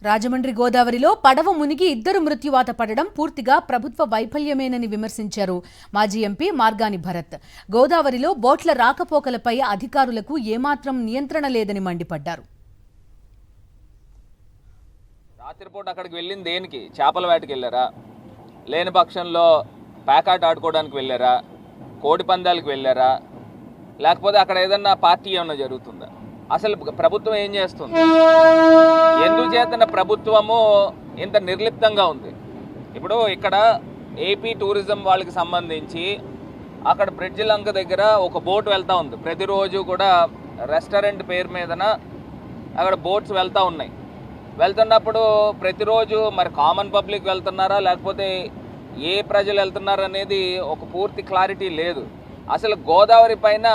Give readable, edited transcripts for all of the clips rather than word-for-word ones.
రాజమండ్రి గోదావరిలో పడవ మునిగి ఇద్దరు మృత్యువాత పడడం పూర్తిగా ప్రభుత్వ వైఫల్యమేనని విమర్శించారు మాజీ ఎంపీ మార్గాని భరత్. గోదావరిలో బోట్ల రాకపోకలపై అధికారులకు ఏమాత్రం నియంత్రణ లేదని మండిపడ్డారు. రాత్రిపూట అక్కడికి వెళ్ళింది దేనికి? చేపల వేటకి వెళ్ళారా? లేని పక్షంలో ప్యాకాట్ ఆడుకోవడానికి వెళ్ళారా? కోడి పందాలకు వెళ్ళారా? లేకపోతే అక్కడ ఏదన్నా పార్టీ ఏమన్నా జరుగుతుందా? అసలు ప్రభుత్వం ఏం చేస్తుంది? ఎందుచేతన ప్రభుత్వము ఇంత నిర్లిప్తంగా ఉంది? ఇప్పుడు ఇక్కడ ఏపీ టూరిజం వాళ్ళకి సంబంధించి అక్కడ బ్రిడ్జ్ లంక దగ్గర ఒక బోట్ వెళ్తూ ఉంది. ప్రతిరోజు కూడా రెస్టారెంట్ పేరు మీదన అక్కడ బోట్స్ వెళ్తూ ఉన్నాయి. వెళ్తున్నప్పుడు ప్రతిరోజు మరి కామన్ పబ్లిక్ వెళ్తున్నారా లేకపోతే ఏ ప్రజలు వెళ్తున్నారా అనేది ఒక పూర్తి క్లారిటీ లేదు. అసలు గోదావరి పైన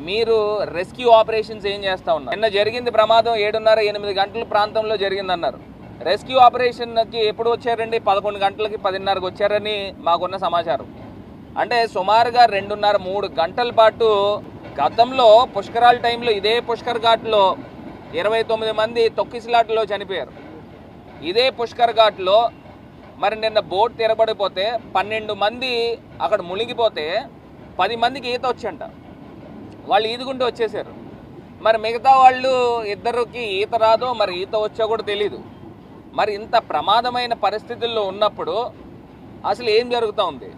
మీరు రెస్క్యూ ఆపరేషన్స్ ఏం చేస్తూ ఉన్నారు? నిన్న జరిగింది ప్రమాదం 7:30-8 గంటల ప్రాంతంలో జరిగిందన్నారు. రెస్క్యూ ఆపరేషన్కి ఎప్పుడు వచ్చారండి? 11 గంటలకి 10:30కి వచ్చారని మాకున్న సమాచారం. అంటే సుమారుగా 2:30-3 గంటల పాటు గతంలో పుష్కరాల టైంలో ఇదే పుష్కర్ ఘాట్లో 29 మంది తొక్కిసలాటలో చనిపోయారు. ఇదే పుష్కర్ ఘాట్లో మరి నిన్న బోట్ తిరబడిపోతే 12 మంది అక్కడ మునిగిపోతే 10 మందికి ఈత వచ్చంట. వాళ్ళు ఈదుకుంటూ వచ్చేసారు. మరి మిగతా వాళ్ళు ఇద్దరికి ఈత రాదో మరి ఈత వచ్చా కూడా తెలీదు. మరి ఇంత ప్రమాదమైన పరిస్థితుల్లో ఉన్నప్పుడు అసలు ఏం జరుగుతూ ఉంది?